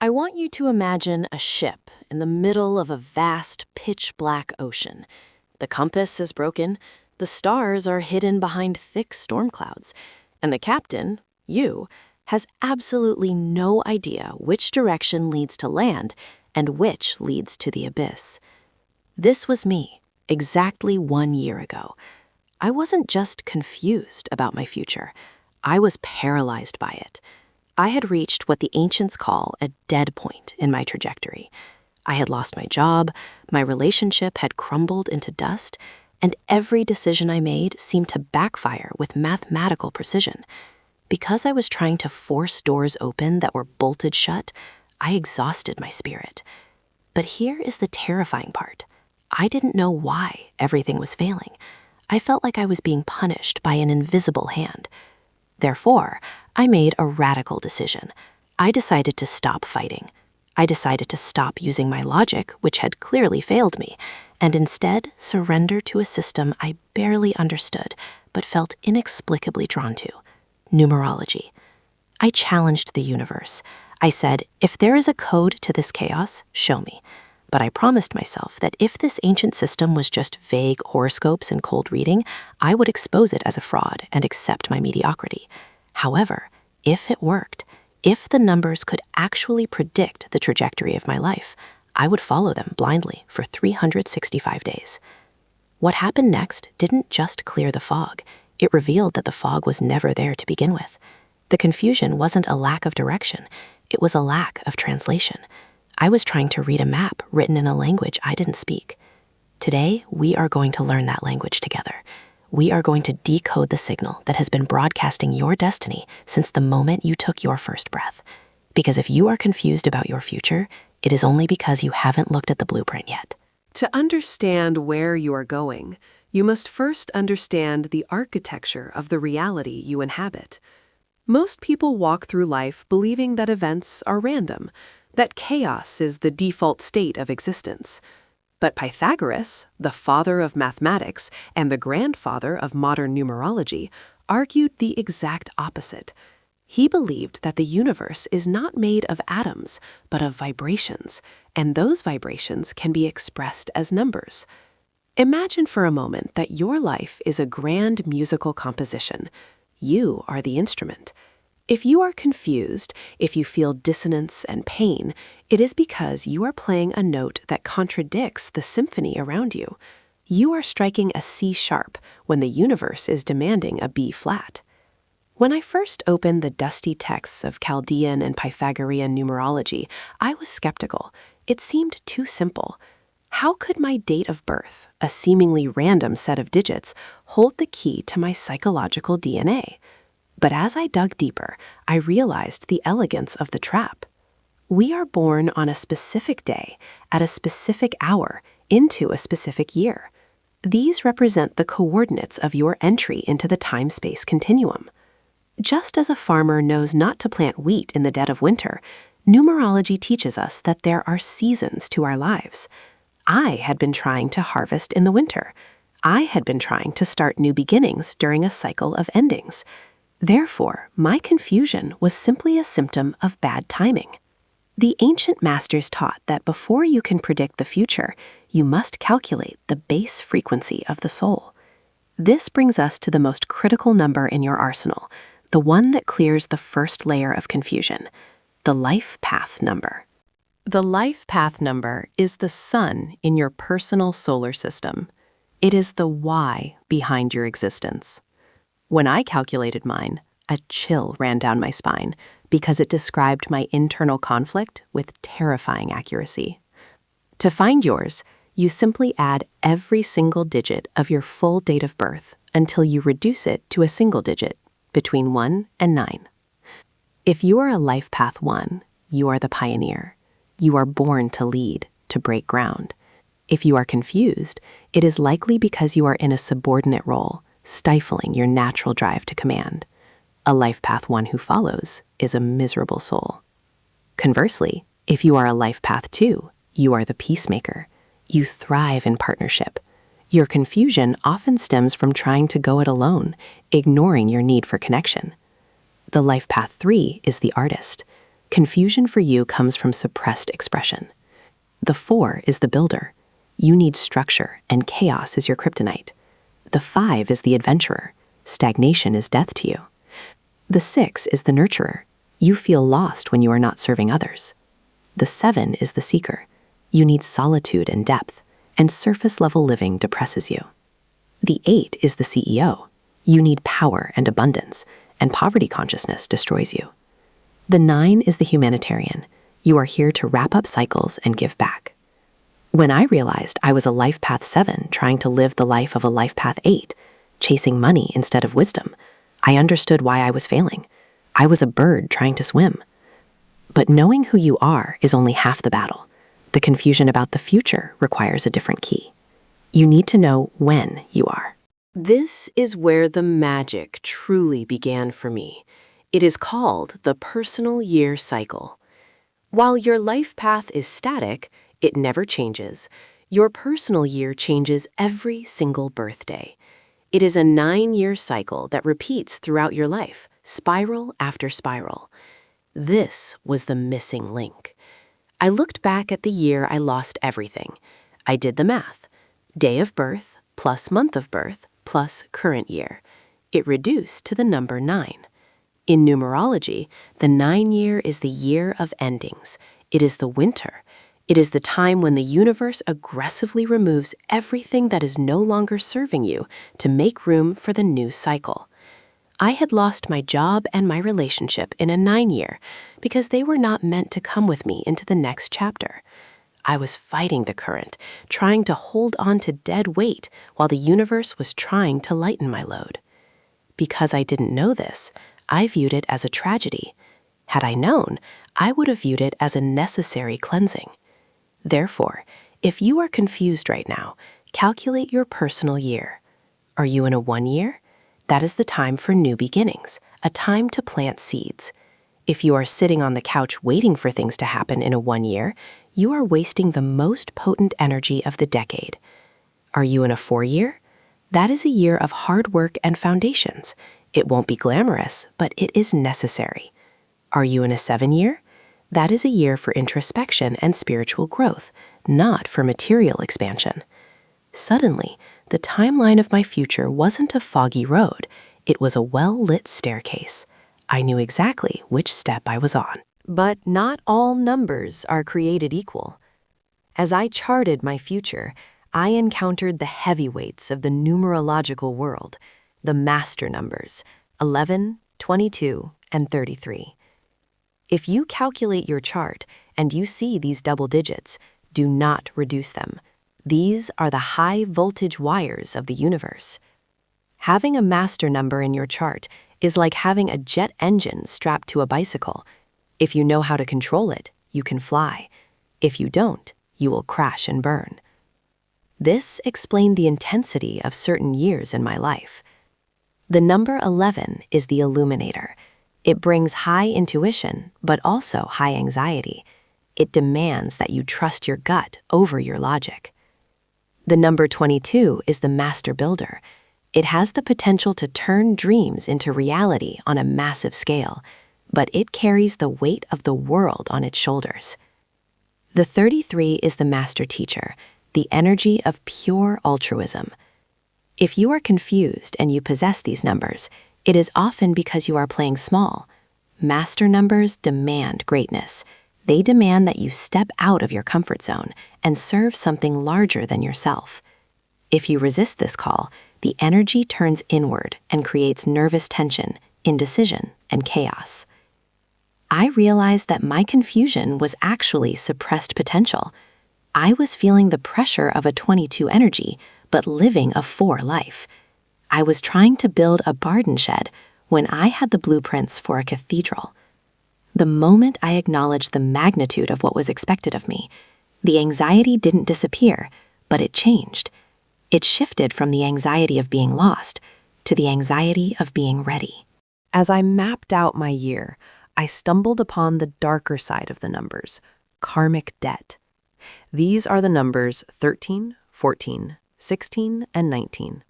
I want you to imagine a ship in the middle of a vast, pitch-black ocean. The compass is broken, the stars are hidden behind thick storm clouds, and the captain, you, has absolutely no idea which direction leads to land and which leads to the abyss. This was me, exactly 1 year ago. I wasn't just confused about my future. I was paralyzed by it. I had reached what the ancients call a dead point in my trajectory. I had lost my job, my relationship had crumbled into dust, and every decision I made seemed to backfire with mathematical precision. Because I was trying to force doors open that were bolted shut, I exhausted my spirit. But here is the terrifying part. I didn't know why everything was failing. I felt like I was being punished by an invisible hand. Therefore, I made a radical decision. I decided to stop fighting. I decided to stop using my logic, which had clearly failed me, and instead surrender to a system I barely understood but felt inexplicably drawn to: numerology. I challenged the universe. I said, if there is a code to this chaos, show me. But I promised myself that if this ancient system was just vague horoscopes and cold reading, I would expose it as a fraud and accept my mediocrity. However, if it worked, if the numbers could actually predict the trajectory of my life, I would follow them blindly for 365 days. What happened next didn't just clear the fog. It revealed that the fog was never there to begin with. The confusion wasn't a lack of direction. It was a lack of translation. I was trying to read a map written in a language I didn't speak. Today, we are going to learn that language together. We are going to decode the signal that has been broadcasting your destiny since the moment you took your first breath. Because if you are confused about your future, it is only because you haven't looked at the blueprint yet. To understand where you are going, you must first understand the architecture of the reality you inhabit. Most people walk through life believing that events are random, that chaos is the default state of existence. But Pythagoras, the father of mathematics and the grandfather of modern numerology, argued the exact opposite. He believed that the universe is not made of atoms, but of vibrations, and those vibrations can be expressed as numbers. Imagine for a moment that your life is a grand musical composition. You are the instrument. If you are confused, if you feel dissonance and pain, it is because you are playing a note that contradicts the symphony around you. You are striking a C sharp when the universe is demanding a B flat. When I first opened the dusty texts of Chaldean and Pythagorean numerology, I was skeptical. It seemed too simple. How could my date of birth, a seemingly random set of digits, hold the key to my psychological DNA? But as I dug deeper, I realized the elegance of the trap. We are born on a specific day, at a specific hour, into a specific year. These represent the coordinates of your entry into the time-space continuum. Just as a farmer knows not to plant wheat in the dead of winter, numerology teaches us that there are seasons to our lives. I had been trying to harvest in the winter. I had been trying to start new beginnings during a cycle of endings. Therefore, my confusion was simply a symptom of bad timing. The ancient masters taught that before you can predict the future, you must calculate the base frequency of the soul. This brings us to the most critical number in your arsenal, the one that clears the first layer of confusion, the life path number. The life path number is the sun in your personal solar system. It is the why behind your existence. When I calculated mine, a chill ran down my spine because it described my internal conflict with terrifying accuracy. To find yours, you simply add every single digit of your full date of birth until you reduce it to a single digit, between 1 and 9. If you are a life path 1, you are the pioneer. You are born to lead, to break ground. If you are confused, it is likely because you are in a subordinate role, stifling your natural drive to command. A life path 1 who follows is a miserable soul. Conversely, if you are a life path 2, you are the peacemaker. You thrive in partnership. Your confusion often stems from trying to go it alone, ignoring your need for connection. The life path 3 is the artist. Confusion for you comes from suppressed expression. The 4 is the builder. You need structure, and chaos is your kryptonite. The 5 is the adventurer. Stagnation is death to you. The 6 is the nurturer. You feel lost when you are not serving others. The 7 is the seeker. You need solitude and depth, and surface-level living depresses you. The 8 is the CEO. You need power and abundance, and poverty consciousness destroys you. The 9 is the humanitarian. You are here to wrap up cycles and give back. When I realized I was a life path 7 trying to live the life of a life path 8, chasing money instead of wisdom, I understood why I was failing. I was a bird trying to swim. But knowing who you are is only half the battle. The confusion about the future requires a different key. You need to know when you are. This is where the magic truly began for me. It is called the personal year cycle. While your life path is static, it never changes. Your personal year changes every single birthday. It is a 9-year cycle that repeats throughout your life, spiral after spiral. This was the missing link. I looked back at the year I lost everything. I did the math. Day of birth plus month of birth plus current year. It reduced to the number 9. In numerology, the 9-year is the year of endings. It is the winter. It is the time when the universe aggressively removes everything that is no longer serving you to make room for the new cycle. I had lost my job and my relationship in a 9-year because they were not meant to come with me into the next chapter. I was fighting the current, trying to hold on to dead weight while the universe was trying to lighten my load. Because I didn't know this, I viewed it as a tragedy. Had I known, I would have viewed it as a necessary cleansing. Therefore, if you are confused right now, calculate your personal year. Are you in a 1-year? That is the time for new beginnings, a time to plant seeds. If you are sitting on the couch waiting for things to happen in a 1-year, you are wasting the most potent energy of the decade. Are you in a 4-year? That is a year of hard work and foundations. It won't be glamorous, but it is necessary. Are you in a 7-year? That is a year for introspection and spiritual growth, not for material expansion. Suddenly, the timeline of my future wasn't a foggy road. It was a well-lit staircase. I knew exactly which step I was on. But not all numbers are created equal. As I charted my future, I encountered the heavyweights of the numerological world, the master numbers, 11, 22, and 33. If you calculate your chart and you see these double digits, do not reduce them. These are the high-voltage wires of the universe. Having a master number in your chart is like having a jet engine strapped to a bicycle. If you know how to control it, you can fly. If you don't, you will crash and burn. This explained the intensity of certain years in my life. The number 11 is the illuminator. It brings high intuition, but also high anxiety. It demands that you trust your gut over your logic. The number 22 is the master builder. It has the potential to turn dreams into reality on a massive scale, but it carries the weight of the world on its shoulders. The 33 is the master teacher, the energy of pure altruism. If you are confused and you possess these numbers, it is often because you are playing small. Master numbers demand greatness. They demand that you step out of your comfort zone and serve something larger than yourself. If you resist this call, the energy turns inward and creates nervous tension, indecision, and chaos. I realized that my confusion was actually suppressed potential. I was feeling the pressure of a 22 energy, but living a 4 life. I was trying to build a garden shed when I had the blueprints for a cathedral. The moment I acknowledged the magnitude of what was expected of me, the anxiety didn't disappear, but it changed. It shifted from the anxiety of being lost to the anxiety of being ready. As I mapped out my year, I stumbled upon the darker side of the numbers, karmic debt. These are the numbers 13, 14, 16, and 19.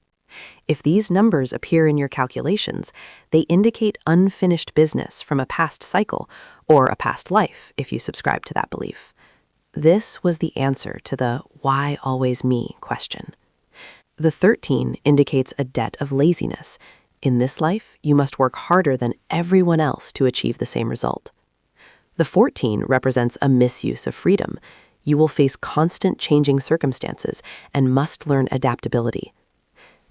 If these numbers appear in your calculations, they indicate unfinished business from a past cycle or a past life if you subscribe to that belief. This was the answer to the "why always me" question. The 13 indicates a debt of laziness. In this life, you must work harder than everyone else to achieve the same result. The 14 represents a misuse of freedom. You will face constant changing circumstances and must learn adaptability.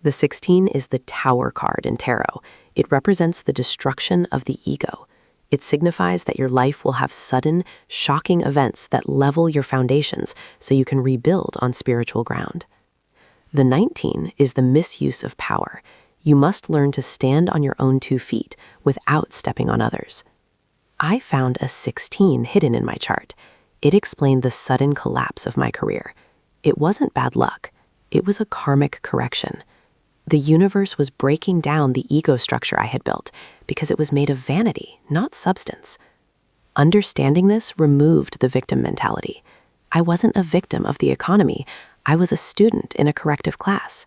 The 16 is the Tower card in tarot. It represents the destruction of the ego. It signifies that your life will have sudden, shocking events that level your foundations so you can rebuild on spiritual ground. The 19 is the misuse of power. You must learn to stand on your own 2 feet without stepping on others. I found a 16 hidden in my chart. It explained the sudden collapse of my career. It wasn't bad luck. It was a karmic correction. The universe was breaking down the ego structure I had built because it was made of vanity, not substance. Understanding this removed the victim mentality. I wasn't a victim of the economy. I was a student in a corrective class.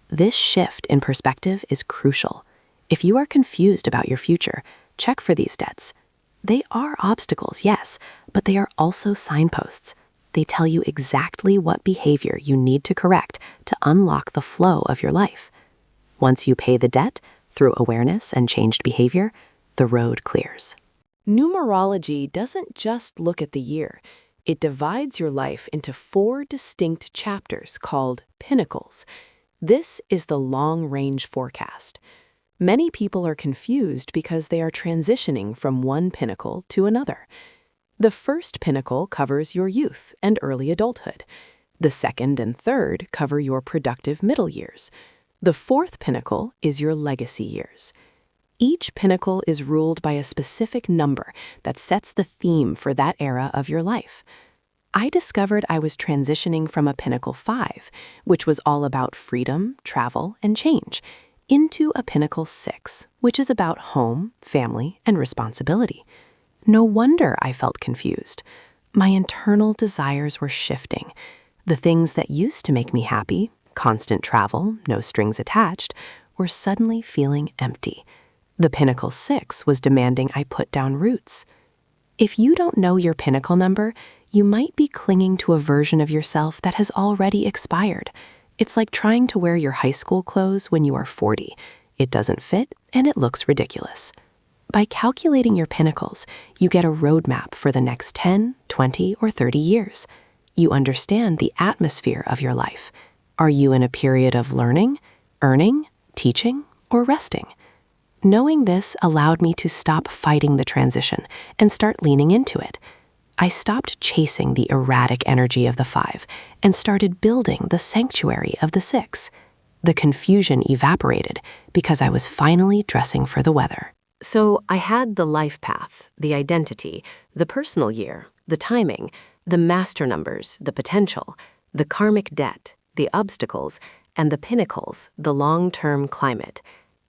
This shift in perspective is crucial. If you are confused about your future, check for these debts. They are obstacles, yes, but they are also signposts. They tell you exactly what behavior you need to correct to unlock the flow of your life. Once you pay the debt through awareness and changed behavior, the road clears. Numerology doesn't just look at the year. It divides your life into 4 distinct chapters called pinnacles. This is the long-range forecast. Many people are confused because they are transitioning from one pinnacle to another. The first pinnacle covers your youth and early adulthood. The second and third cover your productive middle years. The fourth pinnacle is your legacy years. Each pinnacle is ruled by a specific number that sets the theme for that era of your life. I discovered I was transitioning from a pinnacle 5, which was all about freedom, travel, and change, into a pinnacle 6, which is about home, family, and responsibility. No wonder I felt confused. My internal desires were shifting. The things that used to make me happy, constant travel, no strings attached, were suddenly feeling empty. The pinnacle 6 was demanding I put down roots. If you don't know your pinnacle number, you might be clinging to a version of yourself that has already expired. It's like trying to wear your high school clothes when you are 40. It doesn't fit, and it looks ridiculous. By calculating your pinnacles, you get a roadmap for the next 10, 20, or 30 years. You understand the atmosphere of your life. Are you in a period of learning, earning, teaching, or resting? Knowing this allowed me to stop fighting the transition and start leaning into it. I stopped chasing the erratic energy of the 5 and started building the sanctuary of the 6. The confusion evaporated because I was finally dressing for the weather. So I had the life path, the identity, the personal year, the timing, the master numbers, the potential, the karmic debt, the obstacles, and the pinnacles, the long-term climate.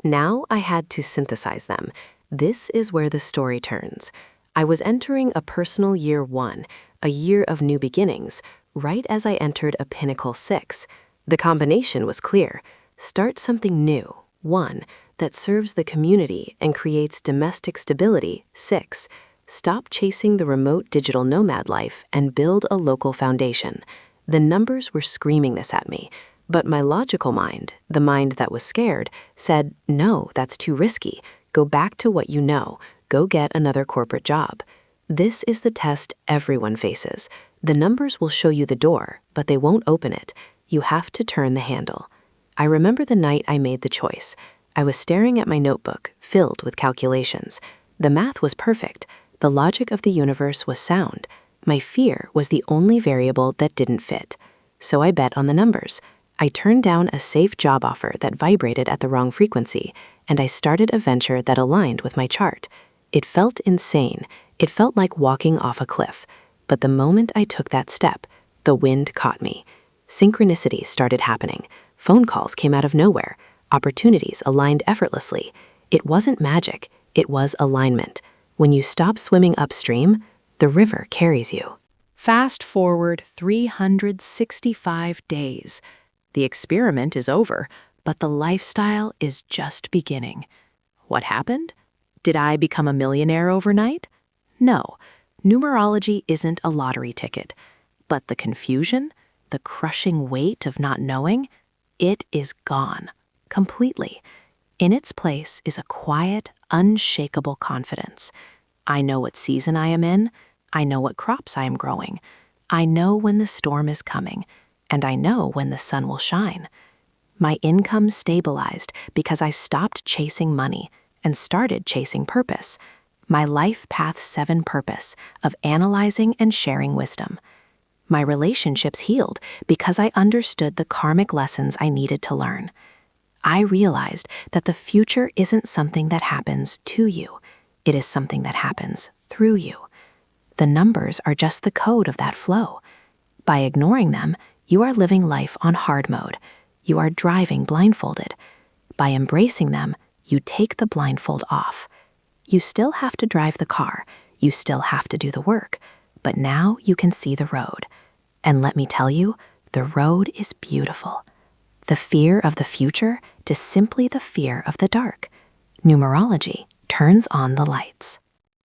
Now I had to synthesize them. This is where the story turns. I was entering a personal year 1, a year of new beginnings, right as I entered a pinnacle 6. The combination was clear. Start something new, 1, that serves the community and creates domestic stability, 6. Stop chasing the remote digital nomad life and build a local foundation. The numbers were screaming this at me, but my logical mind, the mind that was scared, said, no, that's too risky. Go back to what you know. Go get another corporate job. This is the test everyone faces. The numbers will show you the door, but they won't open it. You have to turn the handle. I remember the night I made the choice. I was staring at my notebook, filled with calculations. The math was perfect. The logic of the universe was sound. My fear was the only variable that didn't fit. So I bet on the numbers. I turned down a safe job offer that vibrated at the wrong frequency, and I started a venture that aligned with my chart. It felt insane. It felt like walking off a cliff. But the moment I took that step, the wind caught me. Synchronicities started happening. Phone calls came out of nowhere. Opportunities aligned effortlessly. It wasn't magic. It was alignment. When you stop swimming upstream, the river carries you. Fast forward 365 days. The experiment is over, but the lifestyle is just beginning. What happened? Did I become a millionaire overnight? No, numerology isn't a lottery ticket. But the confusion, the crushing weight of not knowing, it is gone, completely. In its place is a quiet, unshakable confidence. I know what season I am in. I know what crops I am growing. I know when the storm is coming, and I know when the sun will shine. My income stabilized because I stopped chasing money and started chasing purpose. My Life Path 7 purpose of analyzing and sharing wisdom. My relationships healed because I understood the karmic lessons I needed to learn. I realized that the future isn't something that happens to you. It is something that happens through you. The numbers are just the code of that flow. By ignoring them, you are living life on hard mode. You are driving blindfolded. By embracing them, you take the blindfold off. You still have to drive the car. You still have to do the work. But now you can see the road. And let me tell you, the road is beautiful. The fear of the future to simply the fear of the dark. Numerology turns on the lights.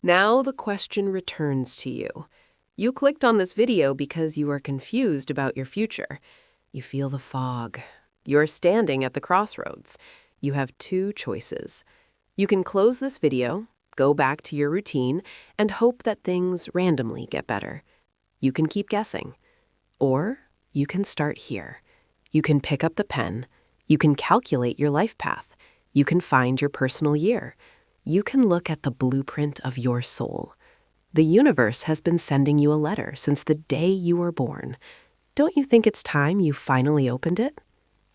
Now the question returns to you. You clicked on this video because you are confused about your future. You feel the fog. You're standing at the crossroads. You have two choices. You can close this video, go back to your routine, and hope that things randomly get better. You can keep guessing. Or you can start here. You can pick up the pen. You can calculate your life path. You can find your personal year. You can look at the blueprint of your soul. The universe has been sending you a letter since the day you were born. Don't you think it's time you finally opened it?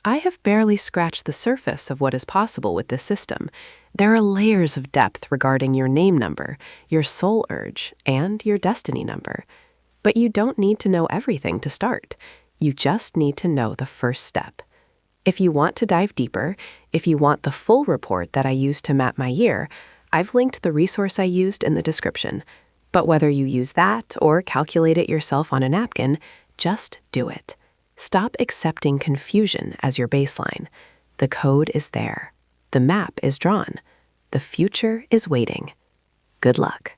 I have barely scratched the surface of what is possible with this system. There are layers of depth regarding your name number, your soul urge, and your destiny number. But you don't need to know everything to start. You just need to know the first step. If you want to dive deeper, if you want the full report that I used to map my year, I've linked the resource I used in the description. But whether you use that or calculate it yourself on a napkin, just do it. Stop accepting confusion as your baseline. The code is there. The map is drawn. The future is waiting. Good luck.